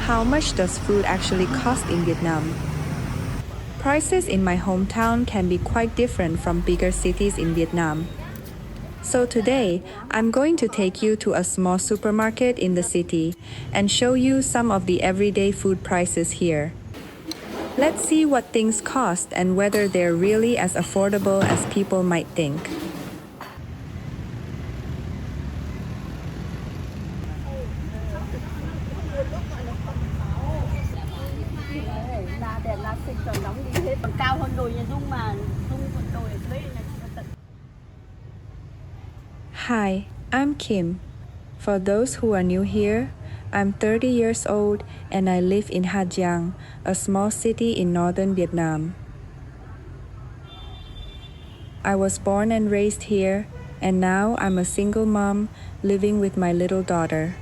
How much does food actually cost in Vietnam? Prices in my hometown can be quite different from bigger cities in Vietnam. So today, I'm going to take you to a small supermarket in the city and show you some of the everyday food prices here. Let's see what things cost and whether they're really as affordable as people might think. Hi, I'm Kim. For those who are new here, I'm 30 years old and I live in Ha Giang, a small city in northern Vietnam. I was born and raised here, and now I'm a single mom living with my little daughter.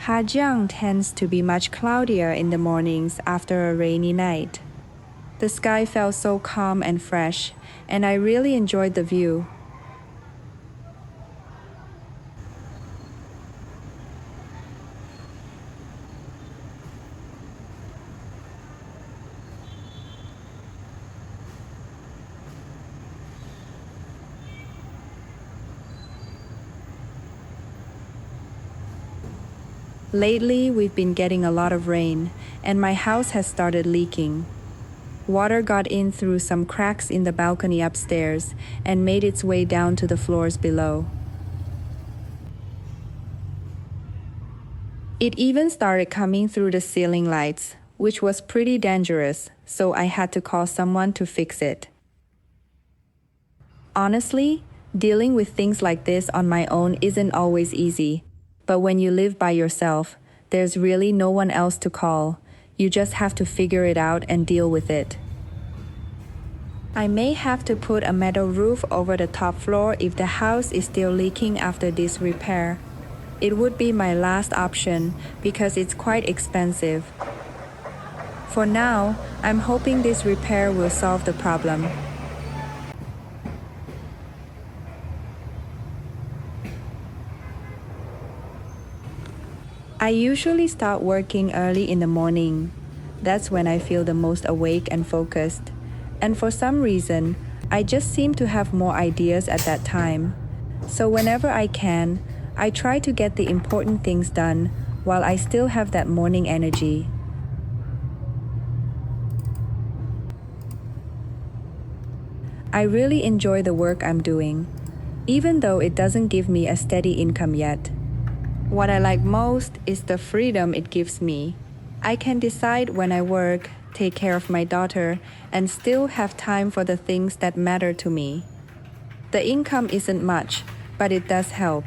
Ha Giang tends to be much cloudier in the mornings after a rainy night. The sky felt so calm and fresh, and I really enjoyed the view. Lately, we've been getting a lot of rain, and my house has started leaking. Water got in through some cracks in the balcony upstairs and made its way down to the floors below. It even started coming through the ceiling lights, which was pretty dangerous, so I had to call someone to fix it. Honestly, dealing with things like this on my own isn't always easy. But when you live by yourself, there's really no one else to call. You just have to figure it out and deal with it. I may have to put a metal roof over the top floor if the house is still leaking after this repair. It would be my last option because it's quite expensive. For now, I'm hoping this repair will solve the problem. I usually start working early in the morning. That's when I feel the most awake and focused. And for some reason, I just seem to have more ideas at that time. So whenever I can, I try to get the important things done while I still have that morning energy. I really enjoy the work I'm doing, even though it doesn't give me a steady income yet. What I like most is the freedom it gives me. I can decide when I work, take care of my daughter, and still have time for the things that matter to me. The income isn't much, but it does help.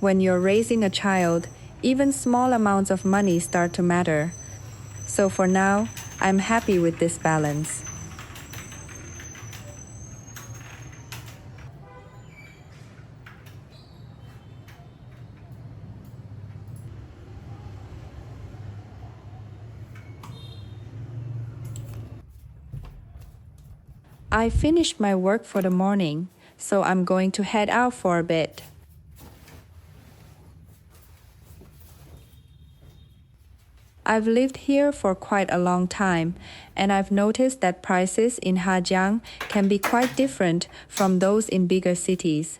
When you're raising a child, even small amounts of money start to matter. So for now, I'm happy with this balance. I finished my work for the morning, so I'm going to head out for a bit. I've lived here for quite a long time, and I've noticed that prices in Ha Giang can be quite different from those in bigger cities.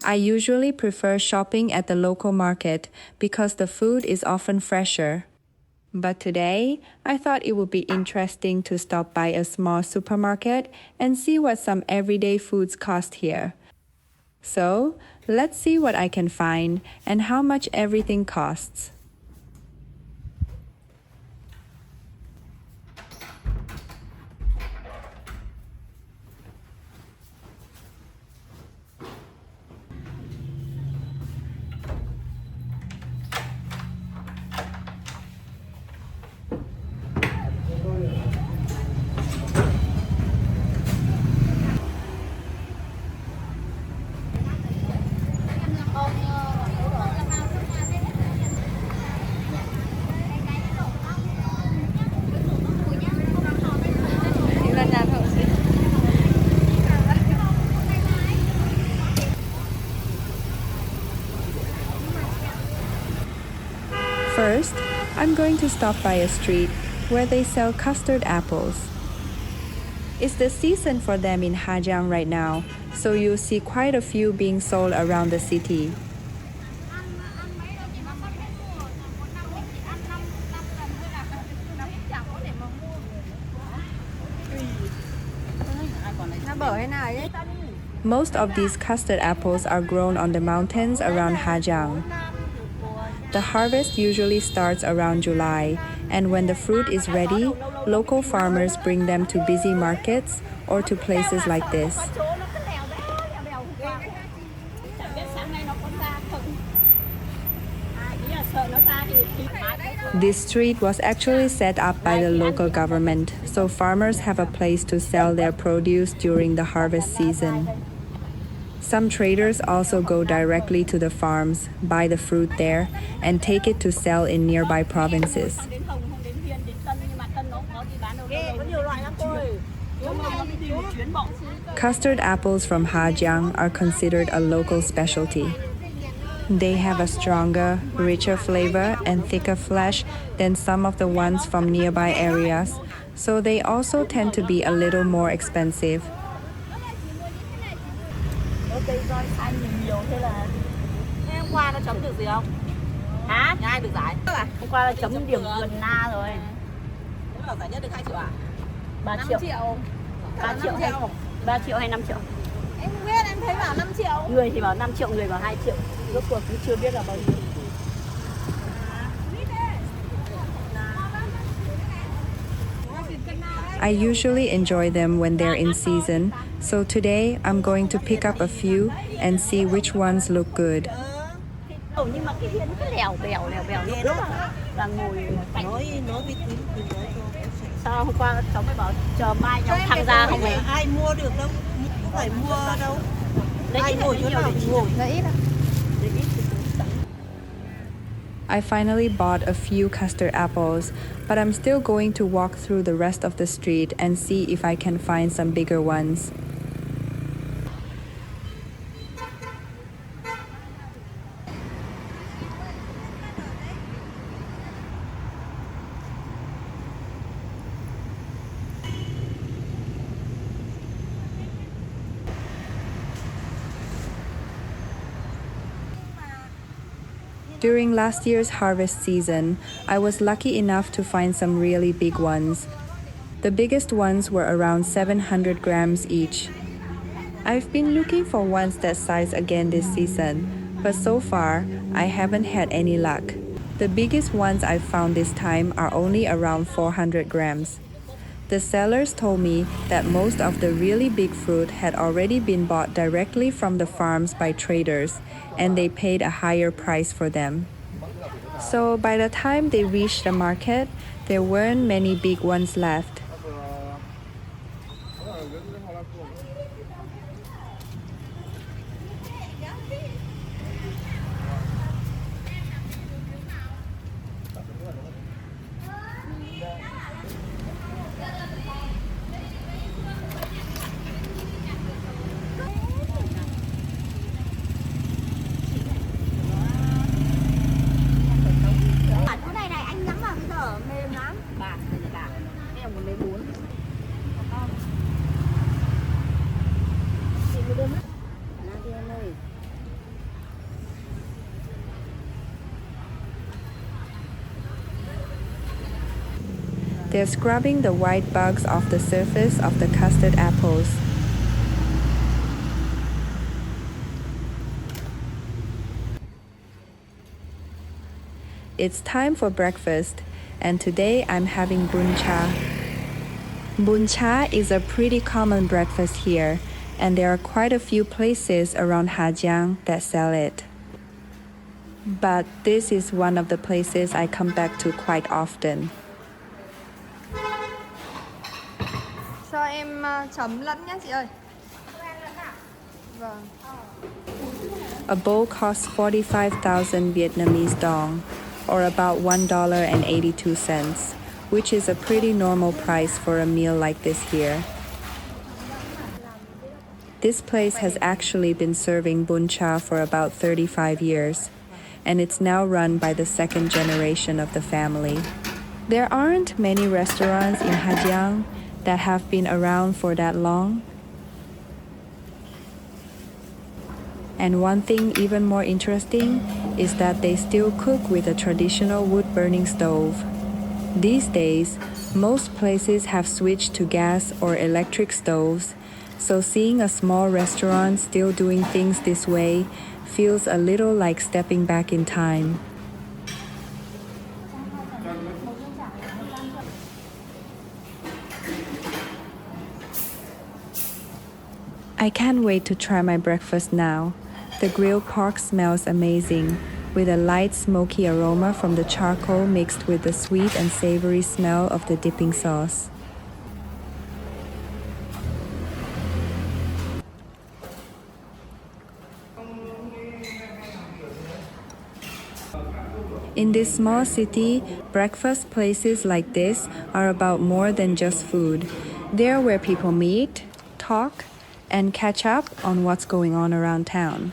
I usually prefer shopping at the local market because the food is often fresher. But today, I thought it would be interesting to stop by a small supermarket and see what some everyday foods cost here. So, let's see what I can find and how much everything costs. I'm going to stop by a street where they sell custard apples. It's the season for them in Ha Giang right now, so you'll see quite a few being sold around the city. Most of these custard apples are grown on the mountains around Ha Giang. The harvest usually starts around July, and when the fruit is ready, local farmers bring them to busy markets or to places like this. This street was actually set up by the local government, so farmers have a place to sell their produce during the harvest season. Some traders also go directly to the farms, buy the fruit there, and take it to sell in nearby provinces. Custard apples from Ha Giang are considered a local specialty. They have a stronger, richer flavor and thicker flesh than some of the ones from nearby areas, so they also tend to be a little more expensive. Hôm qua nó chấm được gì không? Hả? Ai được giải? Hôm qua nó chấm điểm gần Na rồi. Nếu là giải nhất được 2 triệu à? 3 triệu. 3 triệu hay 3 triệu hay 5 triệu? Em không biết, em thấy bảo 5 triệu. Người thì bảo 5 triệu, người bảo 2 triệu. Rốt cuộc cũng chưa biết là bao nhiêu. I usually enjoy them when they're in season, so today I'm going to pick up a few and see which ones look good. Nhưng mà cái viên cứ lèo bèo nước rất là ngồi Nói với sao hôm qua cháu mới bảo chờ mai cháu tham gia không ấy. ai mua được đâu, không phải mua đâu. Ai ngồi chỗ nào thì ngồi. Lấy ít à? Lấy ít. I finally bought a few custard apples, but I'm still going to walk through the rest of the street and see if I can find some bigger ones. During last year's harvest season, I was lucky enough to find some really big ones. The biggest ones were around 700 grams each. I've been looking for ones that size again this season, but so far, I haven't had any luck. The biggest ones I've found this time are only around 400 grams. The sellers told me that most of the really big fruit had already been bought directly from the farms by traders, and they paid a higher price for them. So by the time they reached the market, there weren't many big ones left. They're scrubbing the white bugs off the surface of the custard apples. It's time for breakfast, and today I'm having bun cha. Bun cha is a pretty common breakfast here, and there are quite a few places around Ha Giang that sell it. But this is one of the places I come back to quite often. Cho em chấm lẫn nhé chị ơi. Vâng. A bowl costs 45,000 Vietnamese dong, or about $1.82, which is a pretty normal price for a meal like this here. This place has actually been serving bun cha for about 35 years. and it's now run by the second generation of the family. There aren't many restaurants in Ha Giang that have been around for that long. And one thing even more interesting is that they still cook with a traditional wood-burning stove. These days, most places have switched to gas or electric stoves, so seeing a small restaurant still doing things this way feels a little like stepping back in time. I can't wait to try my breakfast now. The grilled pork smells amazing, with a light smoky aroma from the charcoal mixed with the sweet and savory smell of the dipping sauce. In this small city, breakfast places like this are about more than just food. They're where people meet, talk, and catch up on what's going on around town.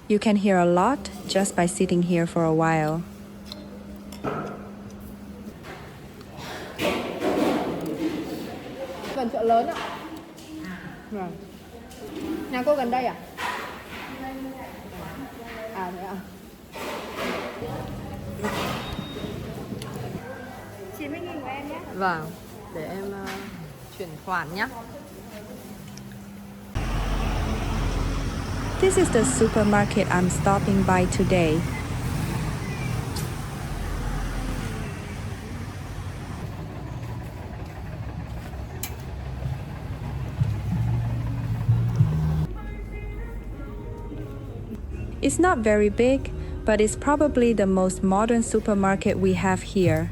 You can hear a lot just by sitting here for a while. Gần chợ lớn ạ. Vâng. Nhà cô gần đây à? À thế ạ. của em nhé. Vâng, để em chuyển khoản nhé. This is the supermarket I'm stopping by today. It's not very big, but it's probably the most modern supermarket we have here.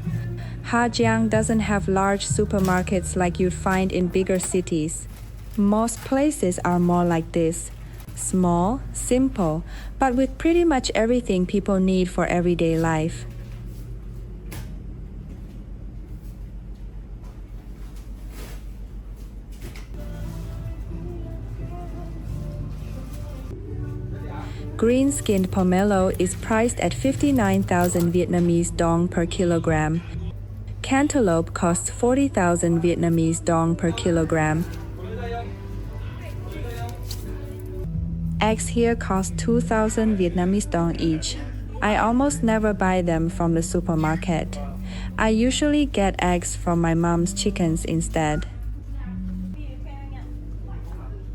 Ha Giang doesn't have large supermarkets like you'd find in bigger cities. Most places are more like this. Small, simple, but with pretty much everything people need for everyday life. Green-skinned pomelo is priced at 59,000 Vietnamese dong per kilogram. Cantaloupe costs 40,000 Vietnamese dong per kilogram. Eggs here cost 2,000 Vietnamese dong each. I almost never buy them from the supermarket. I usually get eggs from my mom's chickens instead.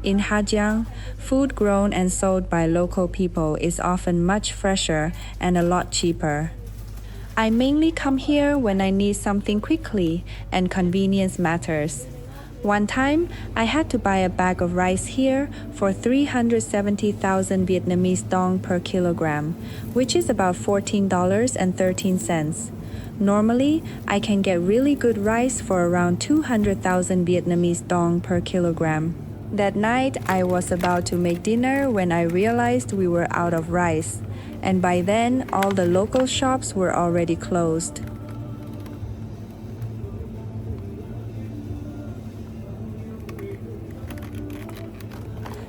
In Ha Giang, food grown and sold by local people is often much fresher and a lot cheaper. I mainly come here when I need something quickly and convenience matters. One time, I had to buy a bag of rice here for 370,000 Vietnamese dong per kilogram, which is about $14.13. Normally, I can get really good rice for around 200,000 Vietnamese dong per kilogram. That night, I was about to make dinner when I realized we were out of rice, and by then, all the local shops were already closed.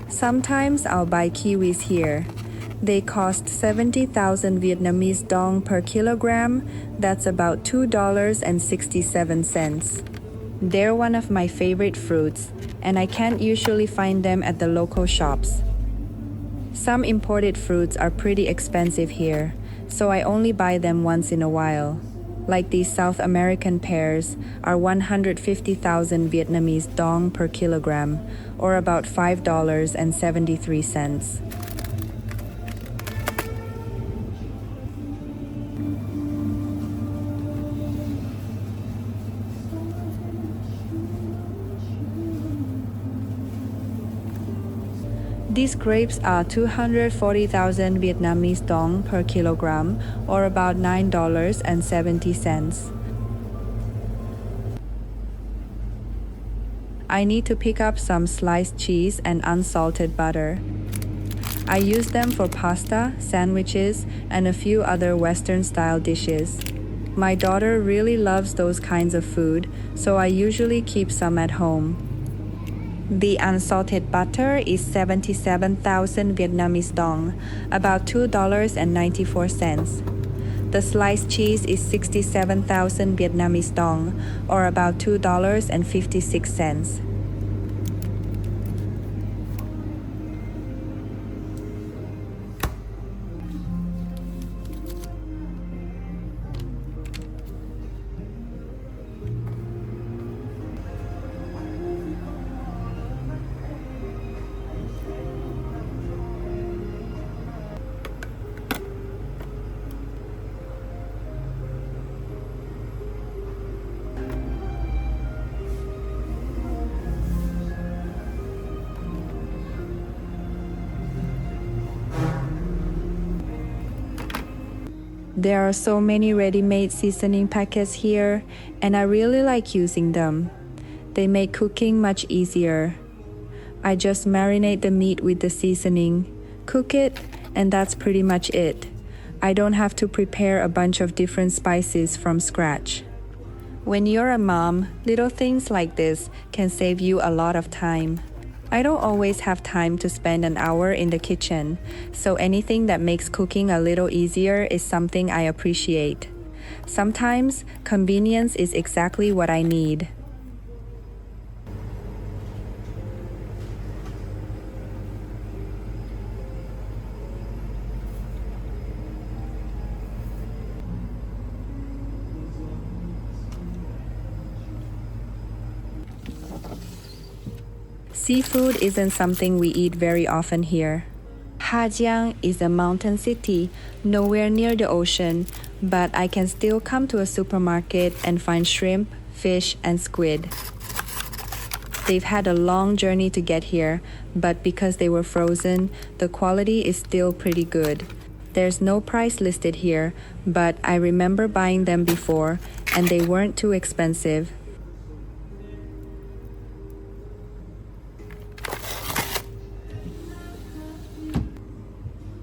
Sometimes I'll buy kiwis here. They cost 70,000 Vietnamese dong per kilogram. That's about $2.67. They're one of my favorite fruits, and I can't usually find them at the local shops. Some imported fruits are pretty expensive here, so I only buy them once in a while. Like these South American pears are 150,000 Vietnamese dong per kilogram, or about $5.73. These grapes are 240,000 Vietnamese dong per kilogram, or about $9.70. I need to pick up some sliced cheese and unsalted butter. I use them for pasta, sandwiches, and a few other Western-style dishes. My daughter really loves those kinds of food, so I usually keep some at home. The unsalted butter is 77,000 Vietnamese dong, about $2.94. The sliced cheese is 67,000 Vietnamese dong, or about $2.56. There are so many ready-made seasoning packets here, and I really like using them. They make cooking much easier. I just marinate the meat with the seasoning, cook it, and that's pretty much it. I don't have to prepare a bunch of different spices from scratch. When you're a mom, little things like this can save you a lot of time. I don't always have time to spend an hour in the kitchen, so anything that makes cooking a little easier is something I appreciate. Sometimes, convenience is exactly what I need. Seafood isn't something we eat very often here. Ha Giang is a mountain city, nowhere near the ocean, but I can still come to a supermarket and find shrimp, fish, and squid. They've had a long journey to get here, but because they were frozen, the quality is still pretty good. There's no price listed here, but I remember buying them before, and they weren't too expensive.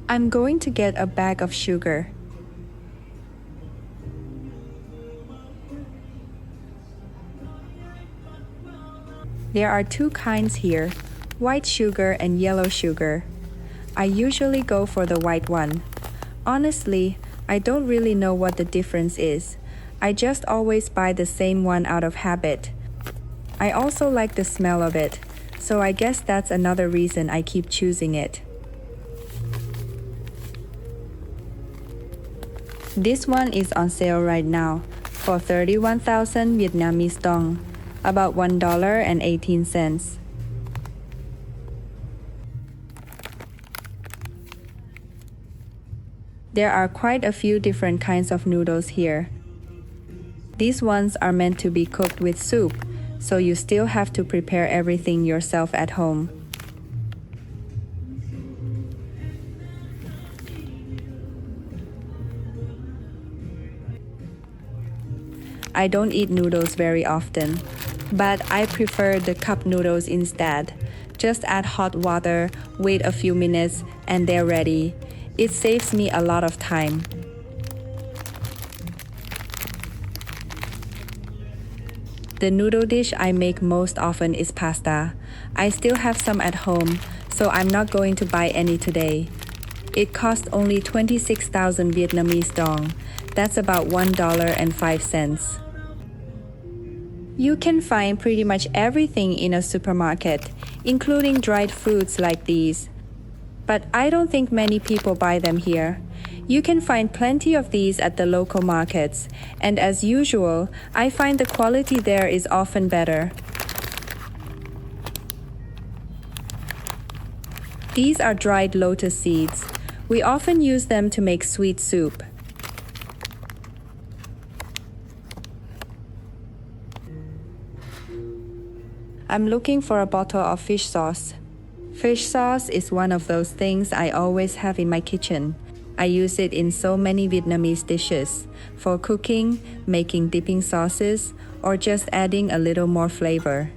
I'm going to get a bag of sugar. There are two kinds here, white sugar and yellow sugar. I usually go for the white one. Honestly, I don't really know what the difference is. I just always buy the same one out of habit. I also like the smell of it, so I guess that's another reason I keep choosing it. This one is on sale right now for 31,000 Vietnamese dong, about $1.18. There are quite a few different kinds of noodles here. These ones are meant to be cooked with soup, so you still have to prepare everything yourself at home. I don't eat noodles very often, but I prefer the cup noodles instead. Just add hot water, wait a few minutes, and they're ready. It saves me a lot of time. The noodle dish I make most often is pasta. I still have some at home, so I'm not going to buy any today. It cost only 26,000 Vietnamese dong. That's about $1.05. You can find pretty much everything in a supermarket, including dried foods like these. But I don't think many people buy them here. You can find plenty of these at the local markets, and as usual, I find the quality there is often better. These are dried lotus seeds. We often use them to make sweet soup. I'm looking for a bottle of fish sauce. Fish sauce is one of those things I always have in my kitchen. I use it in so many Vietnamese dishes, for cooking, making dipping sauces, or just adding a little more flavor.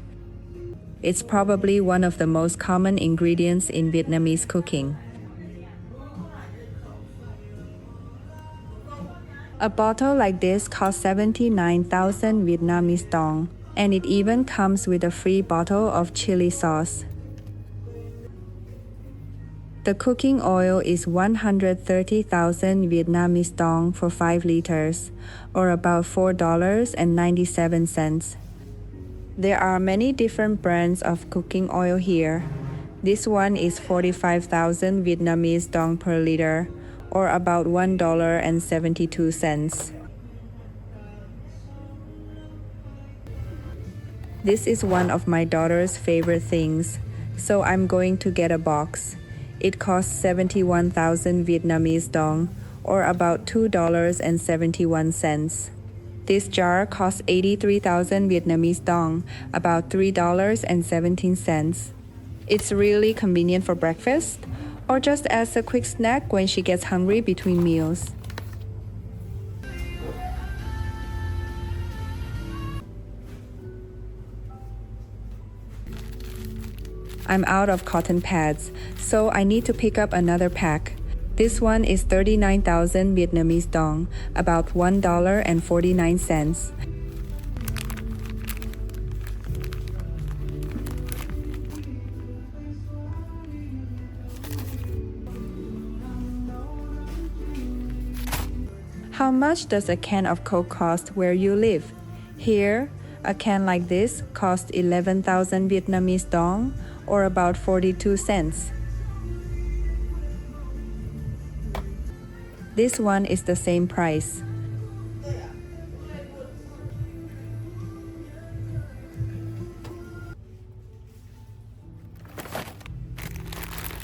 It's probably one of the most common ingredients in Vietnamese cooking. A bottle like this costs 79,000 Vietnamese dong, and it even comes with a free bottle of chili sauce. The cooking oil is 130,000 Vietnamese dong for 5 liters, or about $4.97. There are many different brands of cooking oil here. This one is 45,000 Vietnamese dong per liter, or about $1.72. This is one of my daughter's favorite things, so I'm going to get a box. It costs 71,000 Vietnamese dong, or about $2.71. This jar costs 83,000 Vietnamese dong, about $3.17. It's really convenient for breakfast, or just as a quick snack when she gets hungry between meals. I'm out of cotton pads, so I need to pick up another pack. This one is 39,000 Vietnamese dong, about $1.49. How much does a can of Coke cost where you live? Here, a can like this costs 11,000 Vietnamese dong, or about 42 cents. This one is the same price.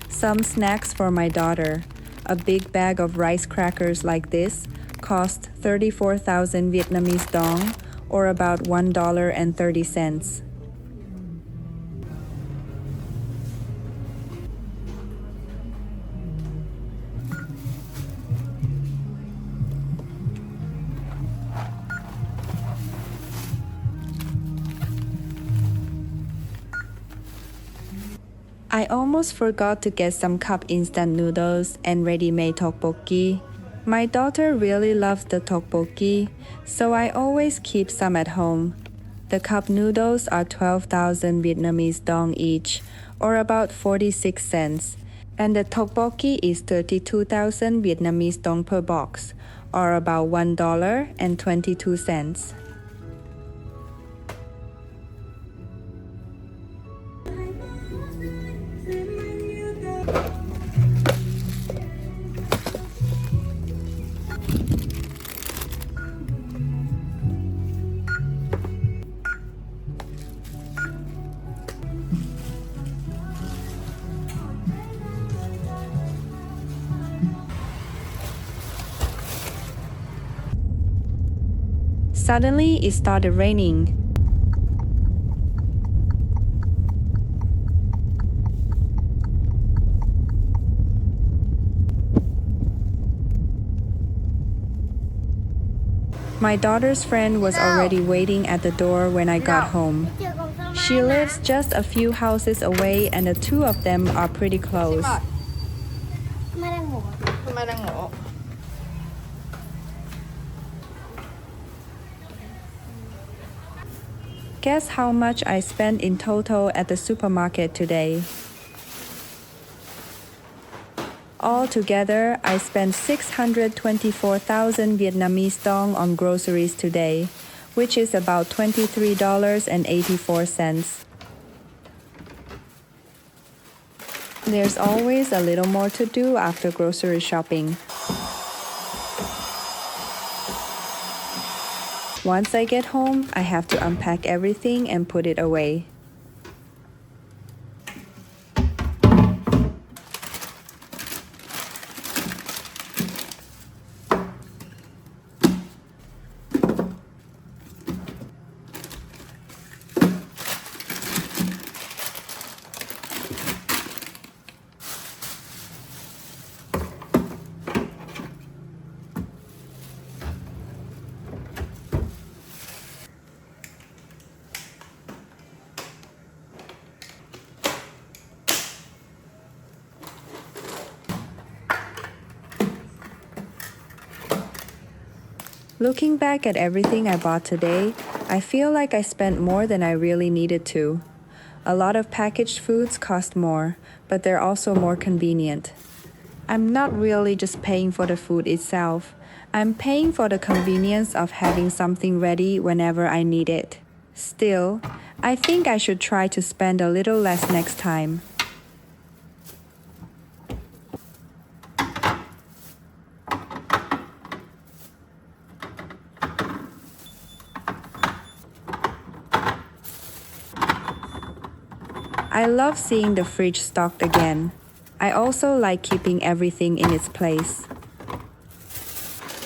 Some snacks for my daughter. A big bag of rice crackers like this cost 34,000 Vietnamese dong, or about $1.30. I almost forgot to get some cup instant noodles and ready-made tteokbokki. My daughter really loves the tteokbokki, so I always keep some at home. The cup noodles are 12,000 Vietnamese dong each, or about 46 cents, and the tteokbokki is 32,000 Vietnamese dong per box, or about $1.22. Suddenly, it started raining. My daughter's friend was already waiting at the door when I got home. She lives just a few houses away and the two of them are pretty close. Guess how much I spent in total at the supermarket today? Altogether, I spent 624,000 Vietnamese dong on groceries today, which is about $23.84. There's always a little more to do after grocery shopping. Once I get home, I have to unpack everything and put it away. Looking back at everything I bought today, I feel like I spent more than I really needed to. A lot of packaged foods cost more, but they're also more convenient. I'm not really just paying for the food itself. I'm paying for the convenience of having something ready whenever I need it. Still, I think I should try to spend a little less next time. I love seeing the fridge stocked again. I also like keeping everything in its place.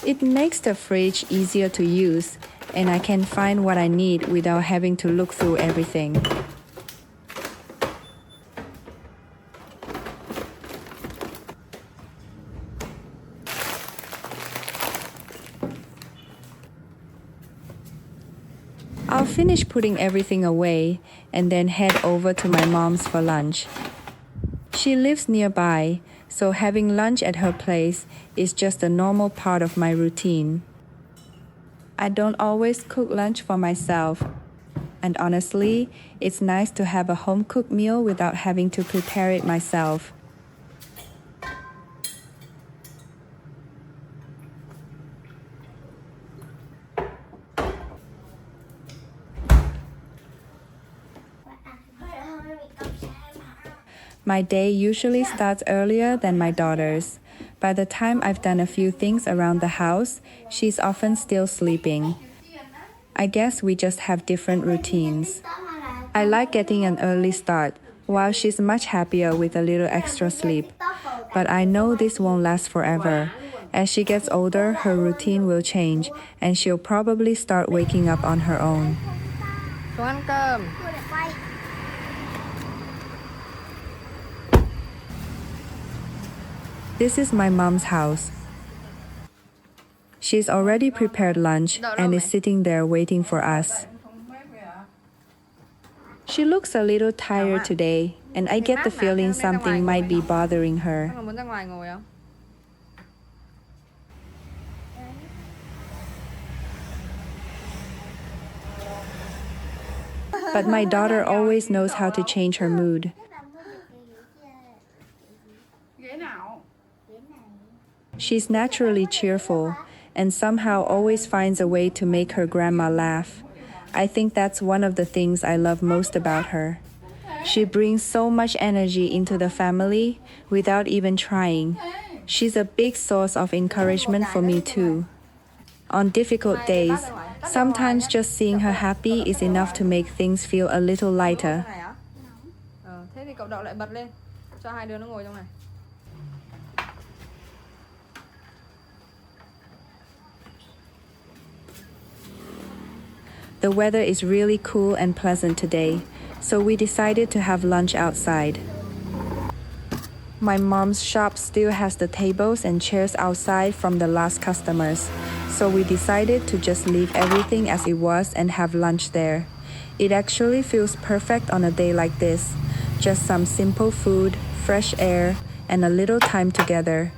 It makes the fridge easier to use, and I can find what I need without having to look through everything. I'll finish putting everything away and then head over to my mom's for lunch. She lives nearby, so having lunch at her place is just a normal part of my routine. I don't always cook lunch for myself, and honestly, it's nice to have a home-cooked meal without having to prepare it myself. My day usually starts earlier than my daughter's. By the time I've done a few things around the house, she's often still sleeping. I guess we just have different routines. I like getting an early start, while she's much happier with a little extra sleep. But I know this won't last forever. As she gets older, her routine will change, and she'll probably start waking up on her own. Xuống ăn cơm. This is my mom's house. She's already prepared lunch and is sitting there waiting for us. She looks a little tired today, and I get the feeling something might be bothering her. Mà muốn ra ngoài ngồi không? But my daughter always knows how to change her mood. She's naturally cheerful and somehow always finds a way to make her grandma laugh. I think that's one of the things I love most about her. She brings so much energy into the family without even trying. She's a big source of encouragement for me too. On difficult days, sometimes just seeing her happy is enough to make things feel a little lighter. Thế thì cậu đậu lại bật lên, cho hai đứa nó ngồi trong này. The weather is really cool and pleasant today, so we decided to have lunch outside. My mom's shop still has the tables and chairs outside from the last customers, so we decided to just leave everything as it was and have lunch there. It actually feels perfect on a day like this. Just some simple food, fresh air, and a little time together.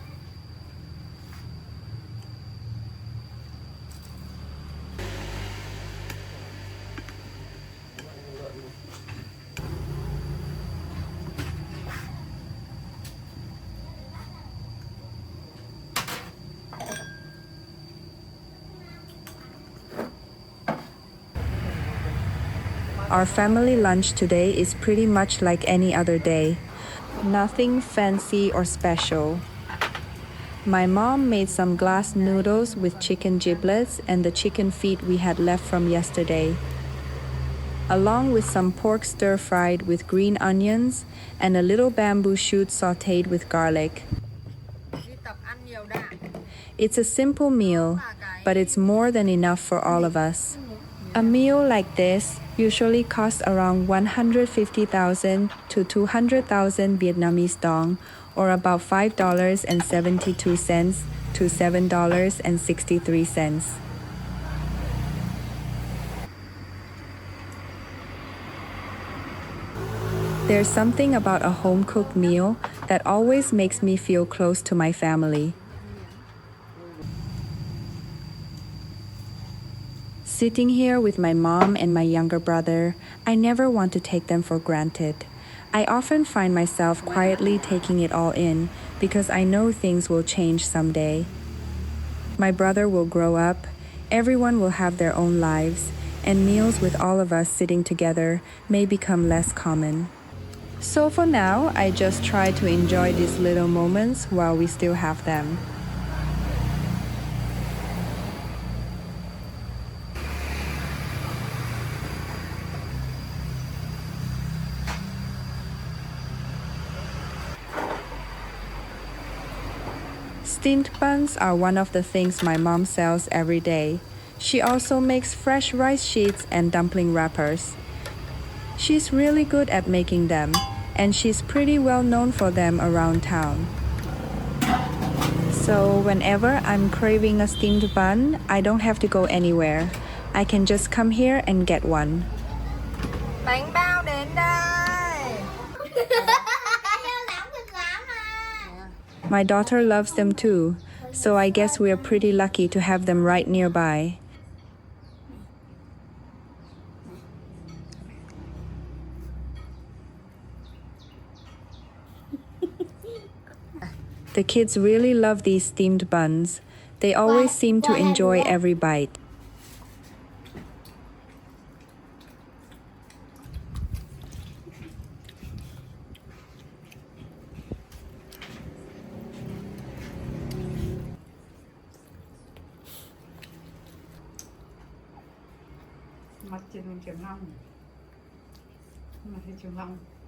Our family lunch today is pretty much like any other day. Nothing fancy or special. My mom made some glass noodles with chicken giblets and the chicken feet we had left from yesterday, along with some pork stir-fried with green onions and a little bamboo shoot sautéed with garlic. It's a simple meal, but it's more than enough for all of us. A meal like this usually costs around 150,000 to 200,000 Vietnamese dong, or about $5.72 to $7.63. There's something about a home-cooked meal that always makes me feel close to my family. Sitting here with my mom and my younger brother, I never want to take them for granted. I often find myself quietly taking it all in because I know things will change someday. My brother will grow up, everyone will have their own lives, and meals with all of us sitting together may become less common. So for now, I just try to enjoy these little moments while we still have them. Steamed buns are one of the things my mom sells every day. She also makes fresh rice sheets and dumpling wrappers. She's really good at making them, and she's pretty well known for them around town. So whenever I'm craving a steamed bun, I don't have to go anywhere. I can just come here and get one. Bánh bao đến đây. My daughter loves them too, so I guess we're pretty lucky to have them right nearby. The kids really love these steamed buns. They always seem to enjoy every bite. Mặt trên 1,5 triệu. Mặt trên 1,5 triệu.